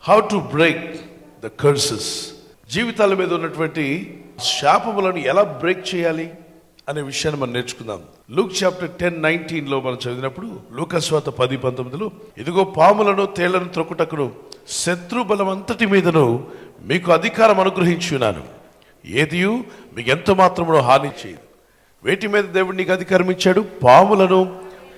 How to break the curses. జీవితాల మీద ఉన్నటువంటి శాపములను ఎలా బ్రేక్ చేయాలి అనే విషయాన్ని మనం నేర్చుకుందాం. లూక్ చాప్టర్ 10:19 మనం చదివినప్పుడు, లూకా సువార్త 10:19, ఇదిగో పాములను తేళ్లను త్రొక్కుటకును శత్రు బలం అంతటి మీదను మీకు అధికారం అనుగ్రహించి ఉన్నాను, ఏదియు మీకు ఎంత మాత్రమునో హాని చేయదు. వేటి మీద దేవుడు నీకు అధికారం ఇచ్చాడు? పాములను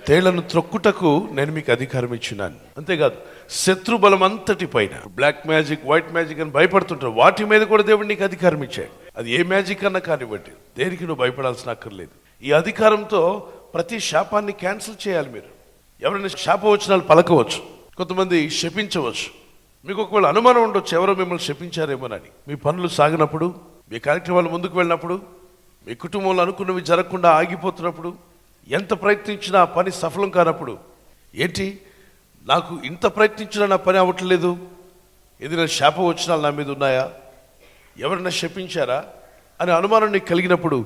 తేళ్లను త్రొక్కుటకు నేను మీకు అధికారం ఇచ్చినాను. అంతేకాదు, శత్రు బలం అంతటి పైన, బ్లాక్ మ్యాజిక్, వైట్ మ్యాజిక్ అని భయపడుతుంటారు, వాటి మీద కూడా దేవుడు నీకు అధికారం ఇచ్చాడు. అది ఏ మ్యాజిక్ అన్నా కానివ్వండి, దేనికి నువ్వు భయపడాల్సిన అక్కర్లేదు. ఈ అధికారంతో ప్రతి శాపాన్ని క్యాన్సిల్ చేయాలి. మీరు ఎవరైనా శాపవచనాలు పలకవచ్చు, కొంతమంది శపించవచ్చు. మీకు ఒకవేళ అనుమానం ఉండొచ్చు, ఎవరో మిమ్మల్ని శపించారేమోనని. మీ పనులు సాగినప్పుడు, మీ కార్యక్రమాలు ముందుకు వెళ్ళినప్పుడు, మీ కుటుంబంలో అనుకున్నవి జరగకుండా ఆగిపోతున్నప్పుడు, ఎంత ప్రయత్నించినా ఆ పని సఫలం కానప్పుడు, ఏంటి నాకు ఇంత ప్రయత్నించినా నా పని అవ్వట్లేదు, ఏదైనా శాపవచనాలు నా మీద ఉన్నాయా, ఎవరైనా శపించారా అనే అనుమానం నీకు కలిగినప్పుడు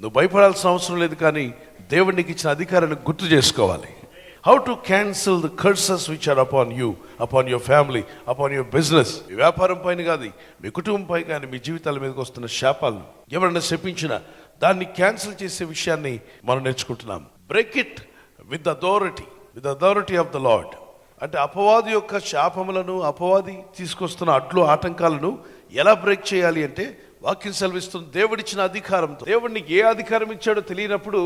నువ్వు భయపడాల్సిన అవసరం లేదు. కానీ దేవుడు నీకు ఇచ్చిన అధికారాన్ని గుర్తు చేసుకోవాలి. How to cancel the curses which are upon you, upon your family, upon your business. మీ వ్యాపారం పైన కాదు, మీ కుటుంబం పై కానీ, మీ జీవితాల మీదకి వస్తున్న శాపాలను ఎవరైనా శపించినా దాన్ని క్యాన్సిల్ చేసే విషయాన్ని మనం నేర్చుకుంటున్నాం. Break it with authority of the lord. అంటే అపవాది యొక్క శాపములను, అపవాది తీసుకొస్తున్న అడ్లు ఆటంకాలను ఎలా బ్రేక్ చేయాలి అంటే, వాక్యం సెలవిస్తుంది, దేవుడిచ్చిన అధికారంతో. దేవుడు నీకు ఏ అధికారం ఇచ్చాడో తెలియనప్పుడు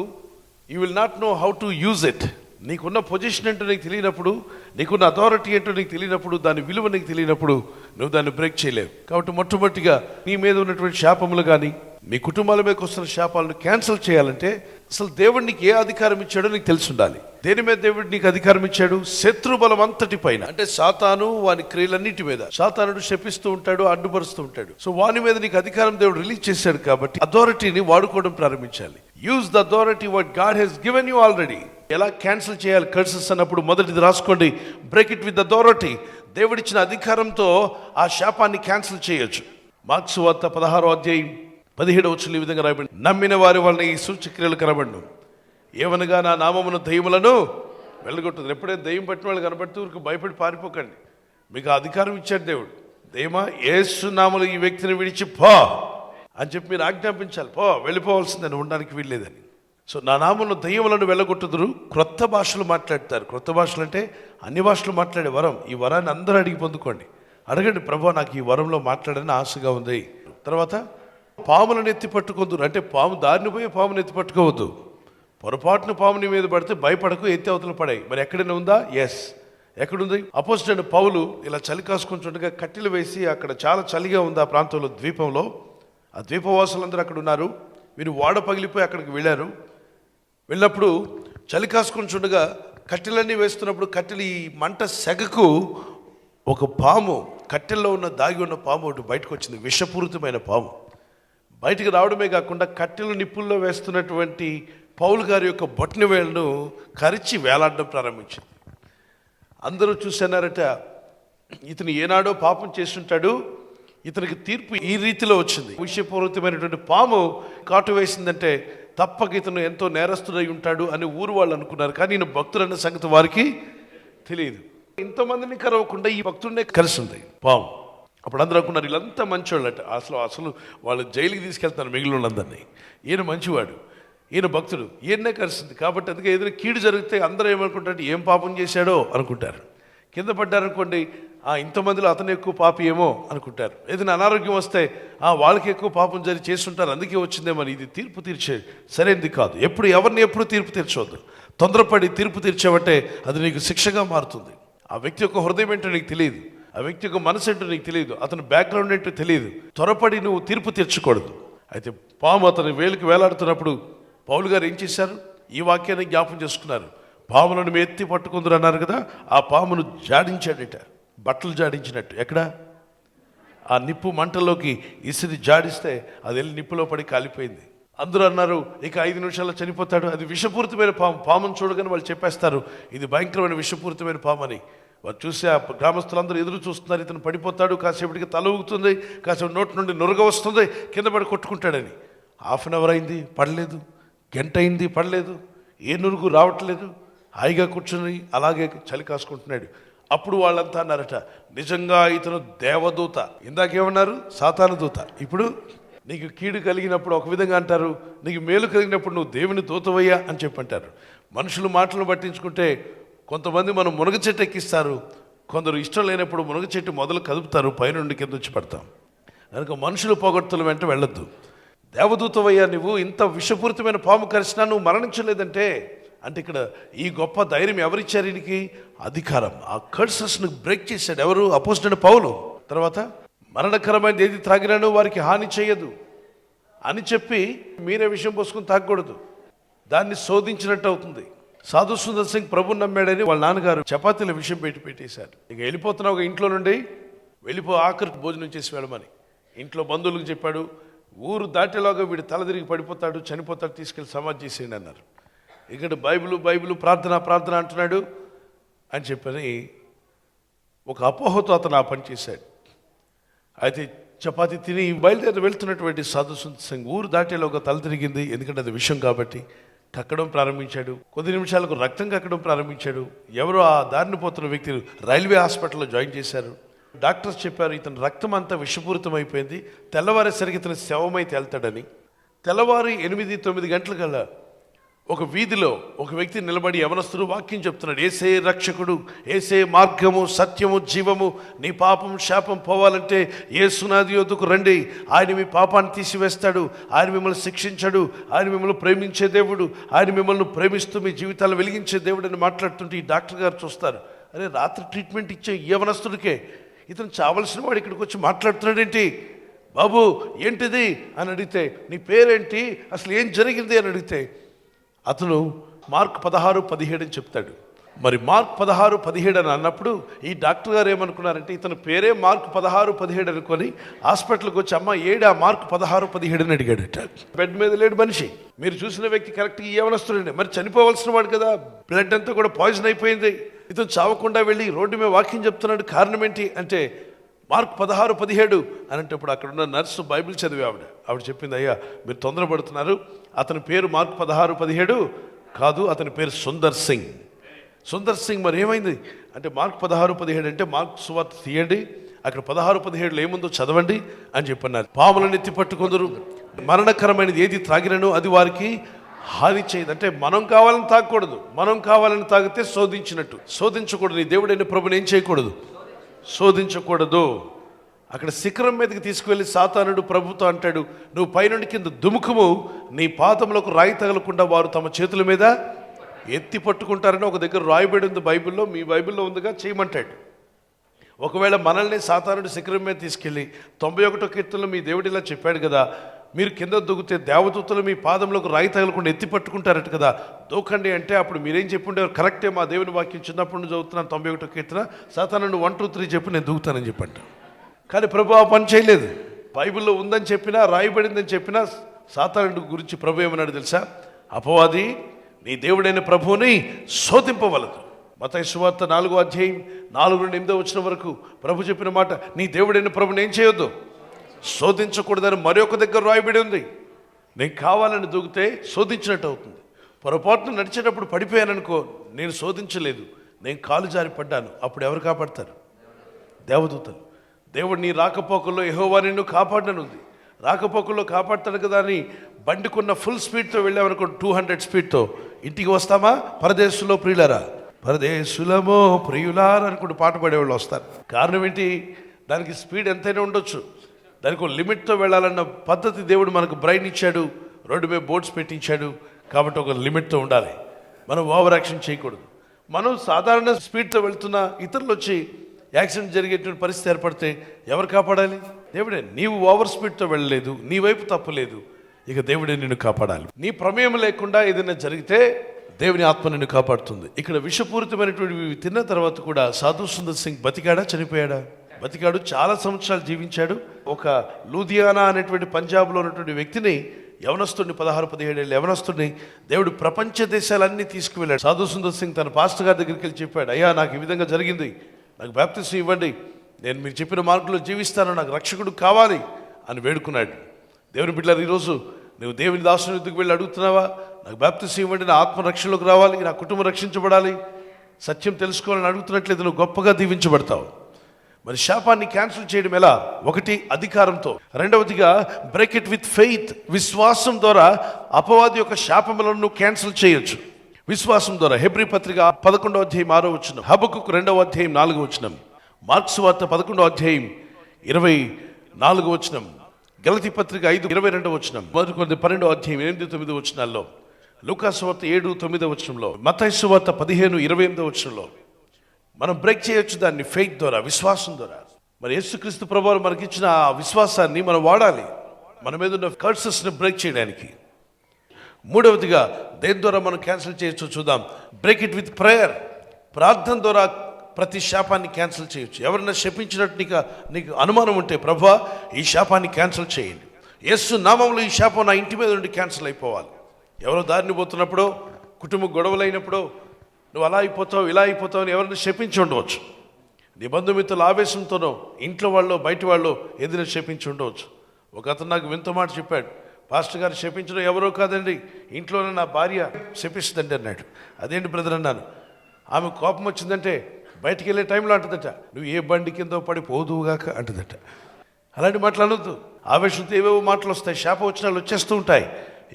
you will not know how to use it. నీకున్న పొజిషన్ ఏంటో నీకు తెలియనప్పుడు, నీకున్న అథారిటీ ఏంటో నీకు తెలియనప్పుడు, దాని విలువ నీకు తెలియనప్పుడు నువ్వు దాన్ని బ్రేక్ చేయలేవు. కాబట్టి మొట్టమొదటిగా నీ మీద ఉన్నటువంటి శాపములు కానీ, మీ కుటుంబాల మీదకి వస్తున్న శాపాలను క్యాన్సిల్ చేయాలంటే అసలు దేవుడు నీకు ఏ అధికారం ఇచ్చాడో నీకు తెలిసి ఉండాలి. దేని మీద దేవుడు నీకు అధికారం ఇచ్చాడు? శత్రు బలం అంతటి పైన, అంటే సాతాను వాని క్రియలన్నిటి మీద. సాతానుడు శపిస్తూ ఉంటాడు, అడ్డుపరుస్తూ ఉంటాడు. సో వాని మీద నీకు అధికారం దేవుడు రిలీజ్ చేశాడు. కాబట్టి అథారిటీని వాడుకోవడం ప్రారంభించాలి. Use the authority what God has given you already. ఎలా క్యాన్సిల్ చేయాలి కర్సెస్ అన్నప్పుడు మొదటిది రాసుకోండి, బ్రేక్ ఇట్ విత్ అథారిటీ. దేవుడిచ్చిన అధికారంతో ఆ శాపాన్ని క్యాన్సిల్ చేయొచ్చు. మార్క్స్ వార్త 16:17 ఈ విధంగా రాయబడి, నమ్మిన వారి వలన ఈ సూచక్రియలు కనబడును, ఏమనగా నా నామమున దయ్యములను వెళ్ళగొట్టుతుంది. ఎప్పుడైతే దయ్యం పట్టిన వాళ్ళు కనబడితే ఊరికి భయపడి పారిపోకండి. మీకు ఆ అధికారం ఇచ్చాడు దేవుడు. దయ్యమా, యేసు నామములో ఈ వ్యక్తిని విడిచి పో అని చెప్పి మీరు ఆజ్ఞాపించాలి. వెళ్ళిపోవాల్సిందని, ఉండడానికి వీల్లేదని. సో నా నామమున దయ్యములను వెళ్ళగొట్టుదురు, క్రొత్త భాషలు మాట్లాడతారు. క్రొత్త భాషలు అంటే అన్ని భాషలు మాట్లాడే వరం. ఈ వరాన్ని అందరూ అడిగి పొందుకోండి. అడగండి, ప్రభువా నాకు ఈ వరంలో మాట్లాడని ఆశగా ఉంది. తర్వాత పాములను ఎత్తి పట్టుకోవద్దు. అంటే పాము దారిని పోయి పామును ఎత్తి పట్టుకోవద్దు. పొరపాటున పాముని మీద పడితే భయపడకు, ఎత్తి అవతల పడాయి. మరి ఎక్కడైనా ఉందా? ఎస్, ఎక్కడుంది? అపోజిట్ పౌలు ఇలా చలి కాసుకుంటుండగా కట్టెలు వేసి, అక్కడ చాలా చలిగా ఉంది ఆ ప్రాంతంలో, ద్వీపంలో. ఆ ద్వీపవాసులందరూ అక్కడ ఉన్నారు. వీరు ఓడ పగిలిపోయి అక్కడికి వెళ్ళారు. వెళ్ళినప్పుడు చలి కాసుకొని చూడగా కట్టెలన్నీ వేస్తున్నప్పుడు కట్టెలు ఈ మంట సెగకు ఒక పాము, కట్టెల్లో ఉన్న దాగి ఉన్న పాము ఒకటి బయటకు వచ్చింది. విషపూరితమైన పాము బయటికి రావడమే కాకుండా కట్టెలు నిప్పుల్లో వేస్తున్నటువంటి పౌలు గారి యొక్క బొట్ని వేళ్ళను కరిచి వేలాడడం ప్రారంభించింది. అందరూ చూసన్నారట, ఇతను ఏనాడో పాపం చేస్తుంటాడు, ఇతనికి తీర్పు ఈ రీతిలో వచ్చింది. విషపూరితమైనటువంటి పాము కాటు వేసిందంటే తప్పక ఇతను ఎంతో నేరస్తుడై ఉంటాడు అని ఊరు వాళ్ళు అనుకున్నారు. కానీ ఈయన భక్తుడన్న సంగతి వారికి తెలియదు. ఇంతమందిని కరవకుండా ఈ భక్తుడినే కలిసింది పాము. అప్పుడు అందరూ అనుకున్నారు వీళ్ళంతా మంచివాళ్ళట. అసలు వాళ్ళు జైలుకి తీసుకెళ్తారు మిగిలిన వాళ్ళందరినీ. ఈయన మంచివాడు, ఈయన భక్తుడు, ఈయన్నే కలిసింది. కాబట్టి అందుకే ఏదైనా కీడు జరిగితే అందరూ ఏమనుకుంటారు, ఏం పాపం చేశాడో అనుకుంటారు. కింద పడ్డారనుకోండి, ఇంతమందిలో అతను ఎక్కువ పాపి ఏమో అనుకుంటారు. ఏదైనా అనారోగ్యం వస్తే వాళ్ళకి ఎక్కువ పాపం చేస్తుంటారు, అందుకే వచ్చిందేమని. ఇది తీర్పు తీర్చే సరైనది కాదు. ఎప్పుడు తీర్పు తీర్చవద్దు. తొందరపడి తీర్పు తీర్చావంటే అది నీకు శిక్షగా మారుతుంది. ఆ వ్యక్తి యొక్క హృదయం ఏంటో నీకు తెలియదు, ఆ వ్యక్తి యొక్క మనసు ఏంటో నీకు తెలియదు, అతని బ్యాక్గ్రౌండ్ ఏంటో తెలియదు. త్వరపడి నువ్వు తీర్పు తీర్చకూడదు. అయితే పాము అతని వేలికి వేలాడుతున్నప్పుడు పౌలు గారు ఏం చేశారు? ఈ వాక్యాన్ని జ్ఞాపం చేసుకున్నారు. పాములను ఎత్తి పట్టుకుందరు అన్నారు కదా, ఆ పామును జాడించాడట, బట్టలు జాడించినట్టు. ఎక్కడ? ఆ నిప్పు మంటల్లోకి ఇసిరి జాడిస్తే అది వెళ్ళి నిప్పులో పడి కాలిపోయింది. అందరూ అన్నారు ఇక 5 నిమిషాల్లో చనిపోతాడు. అది విషపూరితమైన పాము. పామును చూడగానే వాళ్ళు చెప్పేస్తారు ఇది భయంకరమైన విషపూరితమైన పాము అని. వారు చూసి ఆ గ్రామస్తులందరూ ఎదురు చూస్తున్నారు, ఇతను పడిపోతాడు, కాసేపటికి తల ఊగుతుంది, కాసేపు నోటి నుండి నురగ వస్తుంది, కింద పడి కొట్టుకుంటాడని. హాఫ్ అన్ అవర్ అయింది, పడలేదు. గంట అయింది, పడలేదు. ఏ నురుగు రావట్లేదు. హాయిగా కూర్చొని అలాగే చలి కాసుకుంటున్నాడు. అప్పుడు వాళ్ళంతా అన్నారట, నిజంగా ఇతను దేవదూత. ఇందాకేమన్నారు? సాతాను దూత. ఇప్పుడు నీకు కీడు కలిగినప్పుడు ఒక విధంగా అంటారు, నీకు మేలు కలిగినప్పుడు నువ్వు దేవుని దూతవయ్యా అని చెప్పంటారు. మనుషులు మాటలు పట్టించుకుంటే కొంతమంది మనం మునగ చెట్టు ఎక్కిస్తారు, కొందరు ఇష్టం లేనప్పుడు మునగ చెట్టు మొదలు కదుపుతారు, పైనుండి కింద వచ్చి పడతాం. కనుక మనుషులు పొగడ్తల వెంట వెళ్ళొద్దు. దేవదూతవయ్యా, నువ్వు ఇంత విషపూరితమైన పాము కరిచినా నువ్వు మరణించలేదంటే, అంటే ఇక్కడ ఈ గొప్ప ధైర్యం ఎవరిచ్చారు? ఈయనకి అధికారం. ఆ కర్సెస్ను బ్రేక్ చేశాడు ఎవరు? అపోస్తలుడైన పౌలు. తర్వాత మరణకరమైన ఏది త్రాగినానో వారికి హాని చేయదు అని చెప్పి మీరే విషయం పోసుకుని తాగకూడదు, దాన్ని శోధించినట్టు అవుతుంది. సాధు సుందర్ సింగ్ ప్రభుని నమ్మాడని వాళ్ళ నాన్నగారు చపాతీల విషయం పెట్టేశారు. ఇక వెళ్ళిపోతున్నావు ఒక ఇంట్లో నుండి, వెళ్ళిపో, ఆఖరికి భోజనం చేసి వెళ్ళమని ఇంట్లో బంధువులకు చెప్పాడు. ఊరు దాటేలాగా వీడు తల తిరిగి పడిపోతాడు, చనిపోతాడు, తీసుకెళ్ళి సమాధి చేసేయండి అన్నారు. ఇక్కడ బైబిలు ప్రార్థన అంటున్నాడు అని చెప్పని ఒక అపోహతో అతను ఆ పని చేశాడు. అయితే చపాతీ తిని బయలుదేరి వెళ్తున్నటువంటి సాధు సుందర్ సింగ్ ఊరు దాటేలోగా తల తిరిగింది. ఎందుకంటే అది విషయం కాబట్టి కక్కడం ప్రారంభించాడు. కొద్ది నిమిషాలకు రక్తం కక్కడం ప్రారంభించాడు. ఎవరో ఆ దారిని పోతున్న వ్యక్తులు రైల్వే హాస్పిటల్లో జాయిన్ చేశారు. డాక్టర్స్ చెప్పారు, ఇతని రక్తం అంతా విషపూరితం అయిపోయింది, తెల్లవారేసరికి ఇతను శవమై తేల్తాడని. తెల్లవారి 8-9 గంటలకల్లా ఒక వీధిలో ఒక వ్యక్తి నిలబడి యవనస్తుడు వాక్యం చెప్తున్నాడు. ఏసే రక్షకుడు, ఏసే మార్గము, సత్యము, జీవము, నీ పాపం శాపం పోవాలంటే యేసునాది యొద్దకు రండి, ఆయన మీ పాపాన్ని తీసివేస్తాడు, ఆయన మిమ్మల్ని శిక్షించడు, ఆయన మిమ్మల్ని ప్రేమించే దేవుడు, ఆయన మిమ్మల్ని ప్రేమిస్తూ మీ జీవితాలు వెలిగించే దేవుడు అని మాట్లాడుతుంటే ఈ డాక్టర్ గారు చూస్తారు, అరే రాత్రి ట్రీట్మెంట్ ఇచ్చే యవనస్తుడికే ఇతను చావలసిన వాడు ఇక్కడికి వచ్చి మాట్లాడుతున్నాడేంటి బాబు, ఏంటిది అని అడిగితే, నీ పేరేంటి, అసలు ఏం జరిగింది అని అడిగితే అతను మార్క్ 16:17 అని చెప్తాడు. మరి మార్క్ 16:17 అని అన్నప్పుడు ఈ డాక్టర్ గారు ఏమనుకున్నారంటే, ఇతను పేరే మార్క్ 16:17 అనుకొని హాస్పిటల్కి వచ్చి, అమ్మ ఏడా మార్క్ 16:17 అని అడిగాడట. బెడ్ మీద లేడు మనిషి, మీరు చూసిన వ్యక్తి కరెక్ట్గా ఏమనొస్తున్నాడు, మరి చనిపోవలసిన వాడు కదా, బ్లడ్ అంతా కూడా పాయిజన్ అయిపోయింది, ఇతను చావకుండా వెళ్ళి రోడ్డు మీద వాక్యం చెప్తున్నాడు, కారణం ఏంటి అంటే మార్క్ 16:17 అని అంటే, అక్కడ ఉన్న నర్సు బైబిల్ చదివి ఆవిడ చెప్పింది, అయ్యా మీరు తొందరపడుతున్నారు, అతని పేరు మార్క్ 16:17 కాదు, అతని పేరు సుందర్ సింగ్. సుందర్ సింగ్ మరి ఏమైంది అంటే, మార్క్ 16:17 అంటే మార్క్ సువార్త తీయండి, అక్కడ 16:17 ఏముందో చదవండి అని చెప్పన్నారు. పాములను ఎత్తి పట్టుకుందరు, మరణకరమైనది ఏది త్రాగినను అది వారికి హాని చేయదు. అంటే మనం కావాలని తాగకూడదు, మనం కావాలని తాగితే శోధించినట్టు. శోధించకూడదు, నీ దేవుడైన ప్రభుని ఏం చేయకూడదు, శోధించకూడదు. అక్కడ శిఖరం మీదకి తీసుకువెళ్ళి సాతానుడు ప్రభుతో అంటాడు, నువ్వు పైనుండి కింద దుముఖము, నీ పాదములకు రాయి తగలకుండా వారు తమ చేతుల మీద ఎత్తి పట్టుకుంటారని ఒక దగ్గర రాయబడి ఉంది బైబిల్లో, మీ బైబిల్లో ఉందిగా, చేయమంటాడు. ఒకవేళ మనల్ని సాతానుడు శిఖరం మీద తీసుకెళ్ళి 91వ కీర్తనలో మీ దేవుడు ఇలా చెప్పాడు కదా, మీరు కింద దూకితే దేవదూతలు మీ పాదంలోకి రాయి తగలకుండా ఎత్తి పట్టుకుంటారట కదా, దూకండి అంటే అప్పుడు మీరేం చెప్పుండేవారు, కరెక్టే, మా దేవుని వాక్యం చిన్నప్పటి నుంచి చదువుతున్నాను 91వ కీర్తన, సాతానుడు 1, 2, 3 చెప్పి నేను దూకుతానని చెప్పంట. కానీ ప్రభు ఆ పని చేయలేదు. బైబిల్లో ఉందని చెప్పినా, రాయబడిందని చెప్పినా సాతానుడి గురించి ప్రభు ఏమన్నాడు తెలుసా, అపవాది నీ దేవుడైన ప్రభువుని శోధింపవలదు. మత్తయి సువార్త 4:4-8 వరకు ప్రభు చెప్పిన మాట, నీ దేవుడైన ప్రభుని ఏం చేయొద్దు, శోధించకూడదని మరొక దగ్గర రాయబడి ఉంది. నేను కావాలని దూకితే శోధించినట్టు అవుతుంది. పొరపాటున నడిచేటప్పుడు పడిపోయాననుకో, నేను శోధించలేదు, నేను కాలు జారి పడ్డాను, అప్పుడు ఎవరు కాపాడతారు? దేవదూతలు. దేవుడు నీ రాకపోకల్లో యెహోవా నిన్ను కాపాడనుంది, రాకపోకల్లో కాపాడతాడు కదా అని బండికున్న ఫుల్ స్పీడ్తో వెళ్ళామనుకో, 200 స్పీడ్తో ఇంటికి వస్తామా? పరదేశులో ప్రియులారా, పరదేశులమో ప్రియులారా అనుకుంటూ పాట పాడేవాళ్ళు వస్తారు. కారణం ఏంటి? దానికి స్పీడ్ ఎంతైనా ఉండొచ్చు, దానికి ఒక లిమిట్తో వెళ్ళాలన్న పద్ధతి దేవుడు మనకు బ్రెయిన్ ఇచ్చాడు, రోడ్డు మీద బోర్డ్స్ పెట్టించాడు, కాబట్టి ఒక లిమిట్తో ఉండాలి. మనం ఓవర్ యాక్షన్ చేయకూడదు. మనం సాధారణ స్పీడ్తో వెళ్తున్నా ఇతరులు వచ్చి యాక్సిడెంట్ జరిగేటువంటి పరిస్థితి ఏర్పడితే ఎవరు కాపాడాలి? దేవుడే. నీవు ఓవర్ స్పీడ్తో వెళ్ళలేదు, నీ వైపు తప్పులేదు, ఇక దేవుడే నిన్ను కాపాడాలి. నీ ప్రమేయం లేకుండా ఏదైనా జరిగితే దేవుని ఆత్మ నిన్ను కాపాడుతుంది. ఇక్కడ విషపూరితమైనటువంటి తిన్న తర్వాత కూడా సాధు సుందర్ సింగ్ బతికాడా, చనిపోయాడా? బతికాడు. చాలా సంవత్సరాలు జీవించాడు. ఒక లూధియానా అనేటువంటి పంజాబ్లో ఉన్నటువంటి వ్యక్తిని, యవనస్తుడిని, 16-17 ఏళ్ళ యవనస్తుడిని దేవుడు ప్రపంచ దేశాలన్నీ తీసుకువెళ్ళాడు. సాధు సుందర్ సింగ్ తన పాస్టర్ గారి దగ్గరికి వెళ్ళి చెప్పాడు, అయ్యా నాకు ఈ విధంగా జరిగింది, నాకు బాప్తిసం ఇవ్వండి, నేను మీరు చెప్పిన మార్గంలో జీవిస్తాను, నాకు రక్షకుడు కావాలి అని వేడుకున్నాడు. దేవుని బిడ్డలారా, ఈరోజు నువ్వు దేవుని దాసుని దగ్గరికి వెళ్ళి అడుగుతున్నావా, నాకు బాప్తిసం ఇవ్వండి, నా ఆత్మ రక్షణలోకి రావాలి, నా కుటుంబం రక్షించబడాలి, సత్యం తెలుసుకోవాలని అడుగుతున్నట్లయితే నువ్వు గొప్పగా దీవించబడతావు. మరి శాపాన్ని క్యాన్సిల్ చేయడం ఎలా? ఒకటి, అధికారంతో. రెండవదిగా బ్రేక్ ఇట్ విత్ ఫెయిత్. విశ్వాసం ద్వారా అపవాది యొక్క శాపములను నువ్వు క్యాన్సిల్ చేయొచ్చు. విశ్వాసం ద్వారా. హెబ్రీ పత్రిక 11వ అధ్యాయం 6వ వచనం, హబక్కుకు 2వ అధ్యాయం 4వ వచనం, మార్క్స్ వార్త 11వ అధ్యాయం 24వ వచనం, గలతీ పత్రిక 5:22వ వచనం, మొదటి కొరింథీ 12వ అధ్యాయం 8-9 వచనాల్లో, లూకాసు వార్త 7-9 వచనంలో, మత్తయి సువార్త 15-28 వచనంలో మనం బ్రేక్ చేయొచ్చు దాన్ని ఫెయిత్ ద్వారా, విశ్వాసం ద్వారా. మరి యేసుక్రీస్తు ప్రభువు మనకిచ్చిన ఆ విశ్వాసాన్ని మనం వాడాలి మన మీద ఉన్న కర్సెస్ని బ్రేక్ చేయడానికి. మూడవదిగా దేని ద్వారా మనం క్యాన్సిల్ చేయొచ్చు చూద్దాం. Break it with prayer. ప్రార్థన ద్వారా ప్రతి శాపాన్ని క్యాన్సిల్ చేయొచ్చు. ఎవరైనా శపించినట్టు నీకు అనుమానం ఉంటే, ప్రభువా ఈ శాపాన్ని క్యాన్సిల్ చేయండి, యేసు నామములో ఈ శాపం నా ఇంటి మీద నుండి క్యాన్సిల్ అయిపోవాలి. ఎవరో దారిని పోతున్నప్పుడు, కుటుంబ గొడవలైనప్పుడు నువ్వు అలా అయిపోతావు ఇలా అయిపోతావు అని ఎవరైనా శపించి ఉండవచ్చు. నీ బంధుమిత్రుల ఆవేశంతోనో, ఇంట్లో వాళ్ళు బయట వాళ్ళు ఏదైనా శపించి ఉండవచ్చు. ఒక అతను నాకు వింత మాట చెప్పాడు, పాస్టర్ గారు శపించడం ఎవరో కాదండి, ఇంట్లోనే నా భార్య శపిస్తుందండి అన్నాడు. అదేంటి బ్రదర్ అన్నాను. ఆమె కోపం వచ్చిందంటే బయటికి వెళ్ళే టైంలో అంటుందట, నువ్వు ఏ బండి కింద పడి పోదువుగాక అంటుందట. అలాంటి మాటలు అనొద్దు. ఆవేశంతో ఏవేవో మాటలు వస్తాయి, శాపవచనాలు వచ్చేస్తూ ఉంటాయి.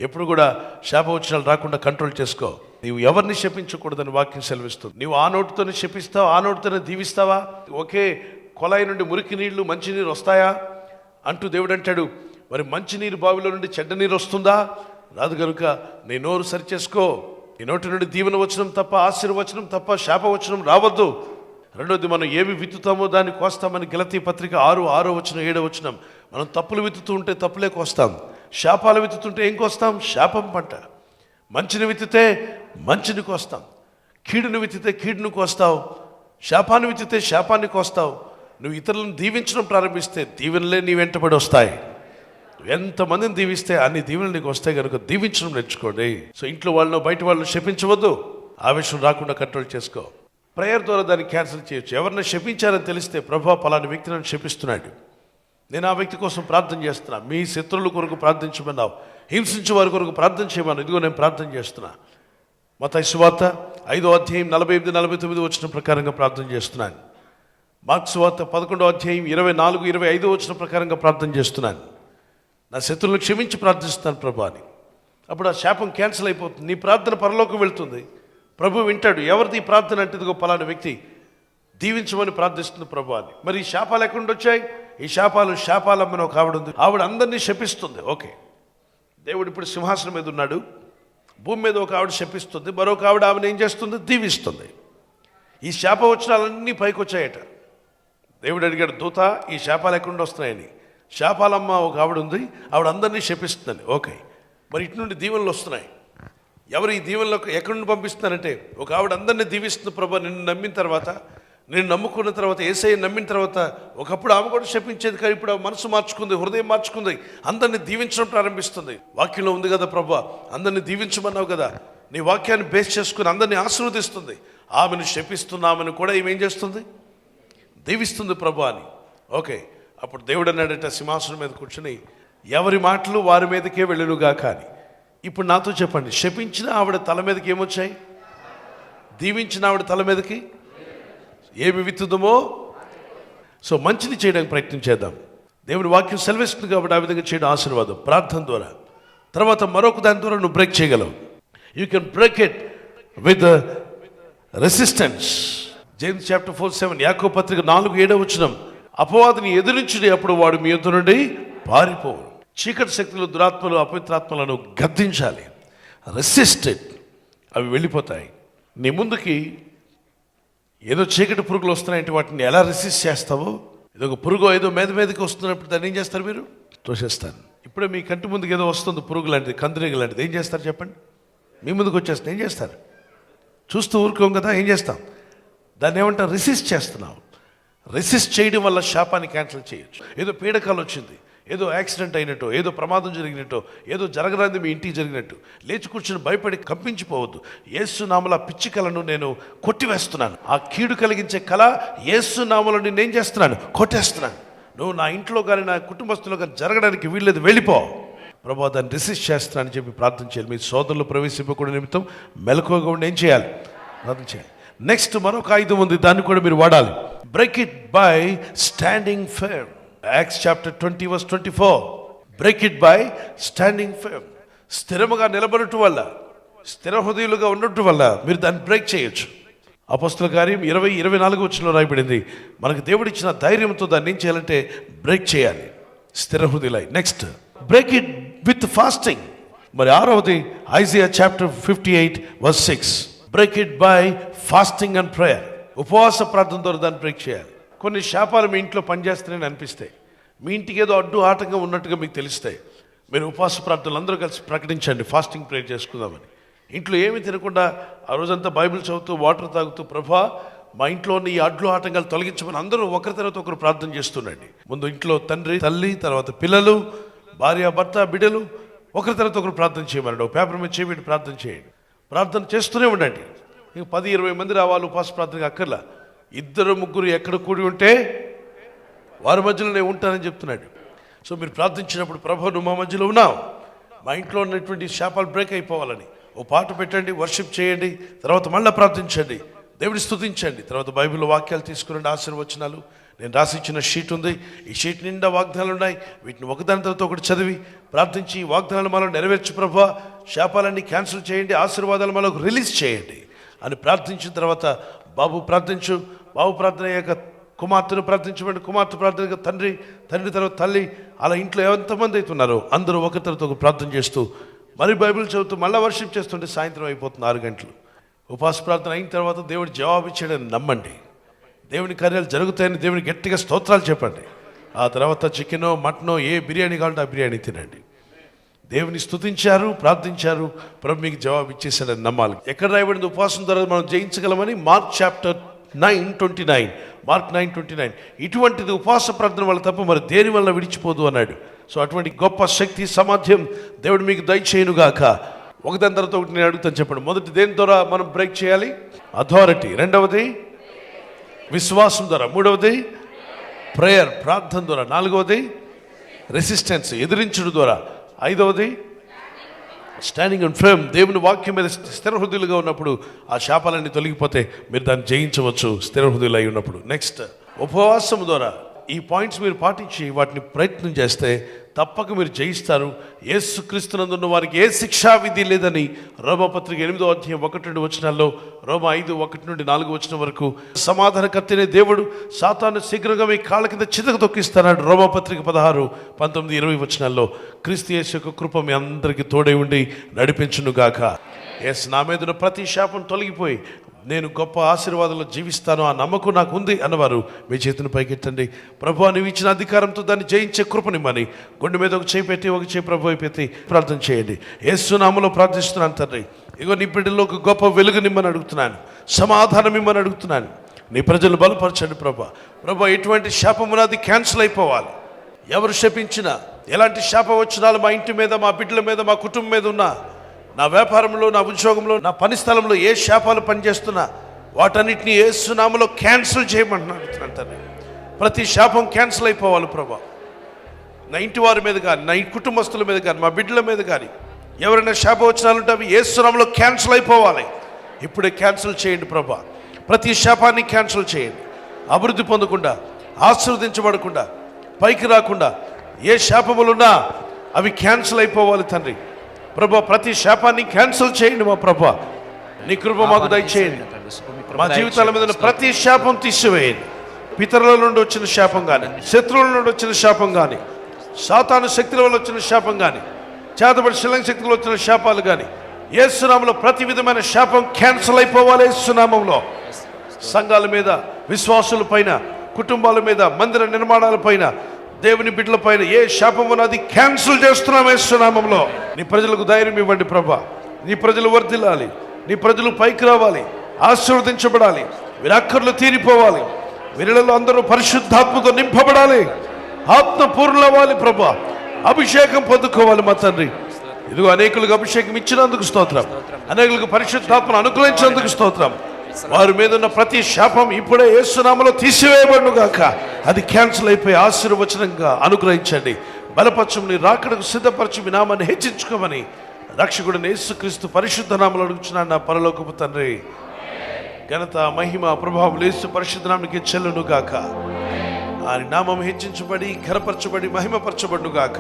ఎప్పుడు కూడా శాపవచనాలు రాకుండా కంట్రోల్ చేసుకో. నీవు ఎవరిని శపించకూడదని వాక్యం సెలవిస్తుంది. నీవు ఆ నోటితోనే శపిస్తావా, ఆ నోటితోనే దీవిస్తావా? ఒకే కొలాయి నుండి మురికి నీళ్లు మంచినీరు వస్తాయా అంటూ దేవుడు అంటాడు. మరి మంచినీరు బావిలో నుండి చెడ్డ నీరు వస్తుందా? రాదు. కనుక నీ నోరు సరిచేసుకో. నీ నోటి నుండి దీవెన వచనం తప్ప, ఆశీర్వచనం తప్ప శాపవచనం రావద్దు. రెండోది, మనం ఏమి విత్తుతామో దాన్ని కోస్తామని గలతీ పత్రిక 6:6 వచనం 7 వచనం. మనం తప్పులు విత్తుతూ ఉంటే తప్పులే కోస్తాం, శాపాలు విత్తుతుంటే ఏం కోస్తాం? శాపం పంట. మంచిని విత్తితే మంచిని కోస్తాం, కీడును విత్తితే కీడును కోస్తావు, శాపాన్ని విత్తితే శాపాన్ని కోస్తావు. నువ్వు ఇతరులను దీవించడం ప్రారంభిస్తే దీవెనలే నీ వెంటబడి వస్తాయి. ఎంతమందిని దీవిస్తే అన్ని దీవెనలు నీకు వస్తాయి. కనుక దీవించడం నేర్చుకోండి. సో ఇంట్లో వాళ్ళను బయట వాళ్ళను శపించవద్దు. ఆవేశం రాకుండా కంట్రోల్ చేసుకో. ప్రేయర్ ద్వారా దాన్ని క్యాన్సిల్ చేయొచ్చు. ఎవరిని శపించారని తెలిస్తే, ప్రభువా పలాని వ్యక్తి నన్ను శపిస్తున్నాడు, నేను ఆ వ్యక్తి కోసం ప్రార్థన చేస్తున్నా, మీ శత్రువుల కొరకు ప్రార్థించమన్నావు, హింసించే వారి కొరకు ప్రార్థన చేయమన్నావు, ఇదిగో నేను ప్రార్థన చేస్తున్నా. మత్తయి సువార్త 5వ అధ్యాయం 48-49 వచనం ప్రకారంగా ప్రార్థన చేస్తున్నాను. మార్క్స్ వార్త 11వ అధ్యాయం 24-25 వచనం ప్రకారంగా ప్రార్థన చేస్తున్నాను. నా శత్రువులను క్షమించి ప్రార్థిస్తున్నాను ప్రభు అని. అప్పుడు ఆ శాపం క్యాన్సిల్ అయిపోతుంది. నీ ప్రార్థన పరలోకం వెళ్తుంది, ప్రభు వింటాడు. ఎవరిది ఈ ప్రార్థన అంటే, ఇదిగో పలానా వ్యక్తి దీవించమని ప్రార్థిస్తుంది ప్రభు అని. మరి ఈ శాపాలు ఎక్కడి వచ్చాయి? ఈ శాపాలమ్మని ఒక ఆవిడ ఉంది, ఆవిడ అందరినీ శపిస్తుంది. ఓకే, దేవుడు ఇప్పుడు సింహాసనం మీద ఉన్నాడు, భూమి మీద ఒక ఆవిడ శపిస్తుంది, మరొక ఆవిడ ఆమెను ఏం చేస్తుంది? దీవిస్తుంది. ఈ శాపవచనాలన్నీ పైకి వచ్చాయట. దేవుడు అడిగాడు దూత, ఈ శాపాలు ఎక్కడి వస్తున్నాయని. శాపాలమ్మ ఒక ఆవిడ ఉంది, ఆవిడ అందరినీ శపిస్తుందని. ఓకే, మరి ఇటు నుండి దీవెనలు వస్తున్నాయి. ఎవరు ఈ దీవెనలకు ఎక్కడి నుండి పంపిస్తున్నారంటే, ఒక ఆవిడ అందరినీ దీవిస్తుంది ప్రభు. నిన్ను నమ్మిన తర్వాత, నేను నమ్ముకున్న తర్వాత, యేసయ్య నమ్మిన తర్వాత, ఒకప్పుడు ఆమె కూడా శపించేది, కానీ ఇప్పుడు మనసు మార్చుకుంది, హృదయం మార్చుకుంది, అందరినీ దీవించడం ప్రారంభిస్తుంది. వాక్యంలో ఉంది కదా ప్రభు, అందరినీ దీవించమన్నావు కదా, నీ వాక్యాన్ని బేస్ చేసుకుని అందరినీ ఆశీర్వదిస్తుంది. ఆమెను శపిస్తున్న ఆమెను కూడా ఏం చేస్తుంది? దీవిస్తుంది ప్రభు అని. ఓకే, అప్పుడు దేవుడు అన్నాడట సింహాసనం మీద కూర్చుని, ఎవరి మాటలు వారి మీదకే వెళ్ళునుగా. కానీ ఇప్పుడు నాతో చెప్పండి, శపించిన ఆవిడ తల మీదకి ఏమొచ్చాయి? దీవించిన ఆవిడ తల మీదకి ఏమి విత్తుదమో. సో మంచిని చేయడానికి ప్రయత్నం చేద్దాం. దేవుని వాక్యం సెలవిస్తుంది కాబట్టి ఆ విధంగా చేయడం ఆశీర్వాదం. ప్రార్థన ద్వారా, తర్వాత మరొక దాని ద్వారా నువ్వు బ్రేక్ చేయగలవు. You can break it with resistance. James chapter 4:7, యాకోబు పత్రిక 4:7 వచనం, అపవాదిని ఎదిరించుడి, అప్పుడు వాడు మీ యొద్ద నుండి పారిపోవు. చీకటి శక్తులు, దురాత్మలు, అపవిత్రాత్మలను గద్దించాలి. రెసిస్టెడ్, అవి వెళ్ళిపోతాయి. నీ ముందుకి ఏదో చీకటి పురుగులు వస్తున్నాయంటే వాటిని ఎలా రెసిస్ట్ చేస్తావో, ఏదో ఒక పురుగు ఏదో మీదకి వస్తున్నప్పుడు దాన్ని ఏం చేస్తారు? మీరు తోసేస్తారు. ఇప్పుడే మీ కంటి ముందుకు ఏదో వస్తుంది, పురుగు లాంటిది, కందిరీగ లాంటిది, ఏం చేస్తారు చెప్పండి? మీ ముందుకు వచ్చేస్తుంది, ఏం చేస్తారు? చూస్తూ ఊరుకోం కదా, ఏం చేస్తాం? దాన్ని ఏమంటారు? రెసిస్ట్ చేస్తున్నాం. రెసిస్ట్ చేయడం వల్ల శాపాన్ని క్యాన్సిల్ చేయొచ్చు. ఏదో పీడకాలు వచ్చింది, ఏదో యాక్సిడెంట్ అయినట్టు, ఏదో ప్రమాదం జరిగినట్టు, ఏదో జరగరాంది మీ ఇంటికి జరిగినట్టు లేచి కూర్చుని భయపడి కంపించిపోవద్దు. యేసు నామములో పిచ్చి కళను నేను కొట్టివేస్తున్నాను. ఆ కీడు కలిగించే కళ యేసు నామములో నేను చేస్తున్నాను, కొట్టేస్తున్నాను. నువ్వు నా ఇంట్లో కానీ నా కుటుంబస్తులో కానీ జరగడానికి వీల్లేదు, వెళ్ళిపో. ప్రభు దాన్ని రెసిస్ట్ చేస్తున్నానని చెప్పి ప్రార్థన చేయాలి. మీ సోదరులు ప్రవేశింపకూడని నిమిత్తం మెలకువగా ఉండి ఏం చేయాలి? ప్రార్థన చేయాలి. నెక్స్ట్ మరొక ఆయుధం ఉంది, దాన్ని కూడా మీరు వాడాలి. Break it by standing firm. Acts chapter 20:24. Break it by standing firm. స్థిరముగా నిలబడటం వల్ల, స్థిర హృదయులుగా ఉండటం వల్ల మీరు దాన్ని బ్రేక్ చేయొచ్చు. అపొస్తలుల కార్యం 20:24 వచనంలో రాయబడింది, మనకు దేవుడిచ్చిన ధైర్యంతో దాన్ని ఏం చేయాలంటే బ్రేక్ చేయాలి, స్థిర హృదయులై. Next, break it with fasting. మరి ఆరవది Isaiah chapter 58:6. Break it by fasting and prayer. ఉపవాస ప్రార్థన ద్వారా దాన్ని బ్రేక్ చేయాలి. కొన్ని శాపాలు మీ ఇంట్లో పనిచేస్తాయని అనిపిస్తాయి, మీ ఇంటికి ఏదో అడ్డు ఆటంకం ఉన్నట్టుగా మీకు తెలుస్తాయి. మీరు ఉపవాస ప్రార్థనలు అందరూ కలిసి ప్రకటించండి, ఫాస్టింగ్ ప్రేయర్ చేసుకుందామని. ఇంట్లో ఏమీ తినకుండా ఆ రోజంతా బైబిల్ చదువుతూ వాటర్ తాగుతూ, ప్రభా మా ఇంట్లో ఉన్న ఈ అడ్లు ఆటంకాలు తొలగించమని అందరూ ఒకరి తర్వాత ఒకరు ప్రార్థన చేస్తుండండి. ముందు ఇంట్లో తండ్రి తల్లి, తర్వాత పిల్లలు, భార్య భర్త బిడ్డలు, ఒకరి తర్వాత ఒకరు ప్రార్థన చేయమన్నాడు. ఒక పేపర్ మీద చేయబెట్టి ప్రార్థన చేయండి. ప్రార్థన చేస్తూనే ఉండండి. ఇంక 10-20 మంది రావాలి ఉపవాస ప్రార్థనకి అక్కర్లా. 2-3 ఎక్కడ కూడి ఉంటే వారి మధ్యలో నేను ఉంటానని చెప్తున్నాడు. సో మీరు ప్రార్థించినప్పుడు, ప్రభు నువ్వు మా మధ్యలో ఉన్నావు, మా ఇంట్లో ఉన్నటువంటి శాపాలు బ్రేక్ అయిపోవాలని ఓ పాట పెట్టండి, వర్షిప్ చేయండి, తర్వాత మళ్ళీ ప్రార్థించండి, దేవుడిని స్తుతించండి. తర్వాత బైబిల్లో వాక్యాలు తీసుకురండి, ఆశీర్వచనాలు. నేను రాసిచ్చిన షీట్ ఉంది, ఈ షీట్ నిండా వాగ్దానాలు ఉన్నాయి. వీటిని ఒకదాని తర్వాత ఒకటి చదివి ప్రార్థించి, ఈ వాగ్దానాలు మనం నెరవేర్చు ప్రభా, శాపాలన్నీ క్యాన్సిల్ చేయండి, ఆశీర్వాదాలు మనకు రిలీజ్ చేయండి అని ప్రార్థించిన తర్వాత, బాబు ప్రార్థించు, బాబు ప్రార్థన అయ్యాక కుమార్తెను ప్రార్థించమండి, కుమార్తె ప్రార్థన తండ్రి, తండ్రి తర్వాత తల్లి, అలా ఇంట్లో ఎంతమంది అవుతున్నారో అందరూ ఒకరి తర్వాత ఒక ప్రార్థన చేస్తూ మరి బైబిల్ చదువుతూ మళ్ళీ వర్షిప్ చేస్తుంటే సాయంత్రం అయిపోతుంది 6 గంటలు. ఉపవాస ప్రార్థన అయిన తర్వాత దేవుడు జవాబు ఇచ్చాడని నమ్మండి, దేవుని కార్యాలు జరుగుతాయని దేవుని గట్టిగా స్తోత్రాలు చెప్పండి. ఆ తర్వాత చికెనో మటనో ఏ బిర్యానీ కావాలంటే ఆ బిర్యానీ తినండి. దేవుని స్తుతించారు, ప్రార్థించారు, ప్రభు మీకు జవాబు ఇచ్చేసాడని నమ్మాలి. ఎక్కడ రాయబడింది ఉపవాసం ద్వారా మనం జయించగలమని? Mark chapter 9:29. మార్క్ 9:29. ఇటువంటిది ఉపవాస ప్రార్థన వల్ల తప్ప మరి దేని వల్ల విడిచిపోదు అన్నాడు. సో అటువంటి గొప్ప శక్తి సామర్థ్యం దేవుడు మీకు దయచేయునుగాక. ఒకదాని తర్వాత ఒకటి నేను అడుగుతాను, చెప్పండి. మొదటి దేని ద్వారా మనం బ్రేక్ చేయాలి? అథారిటీ. రెండవది విశ్వాసం ద్వారా. మూడవది ప్రేయర్, ప్రార్థన ద్వారా. నాలుగవది రెసిస్టెన్స్, ఎదిరించడం ద్వారా. ఐదవది స్టాండింగ్ అండ్ ఫర్మ్, దేవుని వాక్యం మీద స్థిర హృదయులుగా ఉన్నప్పుడు ఆ శాపాలన్నీ తొలగిపోతే మీరు దాన్ని జయించవచ్చు, స్థిర హృదయులు అయి ఉన్నప్పుడు. నెక్స్ట్, ఉపవాసం ద్వారా ఈ పాయింట్స్ మీరు పాటించి వాటిని ప్రయత్నం చేస్తే తప్పక మీరు జయిస్తారు. యేసుక్రీస్తునందున్న వారికి ఏ శిక్షా విధి లేదని రోమాపత్రిక 8:1-2 వచనాల్లో, రోమా 5:1-4 వరకు, సమాధానకర్తనే దేవుడు సాతాను శీఘ్రంగా మీ కాళ్ళ కింద చితక తొక్కిస్తాడు. రోమాపత్రిక 16:19-20 వచనాల్లో, క్రీస్తు యేసు యొక్క కృప మీ అందరికీ తోడై ఉండి నడిపించునుగాక. ఎస్, నా మీద ఉన్న ప్రతి శాపం తొలగిపోయి నేను గొప్ప ఆశీర్వాదంలో జీవిస్తాను, ఆ నమ్మకం నాకు ఉంది అన్నవారు మీ చేతిని పైకెట్టండి. ప్రభువా నీవు ఇచ్చిన అధికారంతో దాన్ని జయించే కృపనిమ్మని గుండె మీద ఒక చేయి పెట్టి, ఒక చేయి ప్రభు పెట్టి ప్రార్థన చేయండి. యేసు నామములో ప్రార్థిస్తున్నాను తండ్రి. ఇగో నీ బిడ్డల్లో ఒక గొప్ప వెలుగు నిమ్మని అడుగుతున్నాను, సమాధానం ఇమ్మని అడుగుతున్నాను. నీ ప్రజలు బలపరచండి ప్రభా. ప్రభా ఎటువంటి శాపమున అది క్యాన్సిల్ అయిపోవాలి. ఎవరు శపించినా, ఎలాంటి శాప వచనాలు మా ఇంటి మీద, మా బిడ్డల మీద, మా కుటుంబం మీద ఉన్నా, నా వ్యాపారంలో, నా ఉద్యోగంలో, నా పని స్థలంలో ఏ శాపాలు పనిచేస్తున్నా వాటన్నిటిని యేసు నామములో క్యాన్సిల్ చేయమంటున్నాను తండ్రి. ప్రతి శాపం క్యాన్సిల్ అయిపోవాలి ప్రభా. నా ఇంటి వారి మీద కానీ, నా కుటుంబస్తుల మీద కానీ, మా బిడ్డల మీద కానీ ఎవరైనా శాపవచనాలు ఉంటే అవి యేసు నామములో క్యాన్సిల్ అయిపోవాలి. ఇప్పుడే క్యాన్సిల్ చేయండి ప్రభా. ప్రతి శాపాన్ని క్యాన్సిల్ చేయండి. అభివృద్ధి పొందకుండా, ఆశీర్వదించబడకుండా, పైకి రాకుండా ఏ శాపములున్నా అవి క్యాన్సిల్ అయిపోవాలి తండ్రి. ప్రభా ప్రతి శాపాన్ని క్యాన్సిల్ చేయండి మా ప్రభా. నీ కృప మాకు దయచేయండి. మా జీవితాల మీద ప్రతి శాపం తీసివేయండి. పితరుల నుండి వచ్చిన శాపం కానీ, శత్రువుల నుండి వచ్చిన శాపం కానీ, సాతాను శక్తుల వల్ల వచ్చిన శాపం కానీ, చేతబడి శిలంగ శక్తులు వచ్చిన శాపాలు కానీ, యేసు నామములో ప్రతి విధమైన శాపం క్యాన్సిల్ అయిపోవాలి. యేసు నామములో సంఘాల మీద, విశ్వాసుల పైన, కుటుంబాల మీద, మందిర నిర్మాణాల పైన, దేవుని బిడ్డల పైన ఏ శాపం ఉన్నది క్యాన్సిల్ చేస్తున్నాం యేసు నామములో. నీ ప్రజలకు ధైర్యం ఇవ్వండి ప్రభా. నీ ప్రజలు వర్ధిల్లాలి, నీ ప్రజలు పైకి రావాలి, ఆశీర్వదించబడాలి, వీరి అక్కర్లు తీరిపోవాలి, వీరిలో అందరూ పరిశుద్ధాత్మతో నింపబడాలి, ఆత్మపూర్ణులు అవ్వాలి ప్రభా. అభిషేకం పొందుకోవాలి మా తండ్రి. ఇదిగో అనేకులకు అభిషేకం ఇచ్చినందుకు స్తోత్రం, అనేకులకు పరిశుద్ధాత్మను అనుగ్రహించినందుకు స్తోత్రం. వారి మీద ఉన్న ప్రతి శాపం ఇప్పుడే యేసు నామములో తీసివేయబడును గాక. అది క్యాన్సిల్ అయిపోయి ఆశీర్వచనంగా అనుగ్రహించండి. బలపరచు, నీ రాకడకు సిద్ధపరచు, మీ నామాన్ని హెచ్చించుకోమని రక్షకుడైన యేసుక్రీస్తు పరిశుద్ధ నామములో అడుగుచున్నాను నా పరలోకపు తండ్రి. ఘనత మహిమ ప్రభావం యేసు పరిశుద్ధ నామమునకే చెల్లును గాక. ఆయన నామం హెచ్చించబడి ఘనపరచబడి మహిమపరచబడును గాక.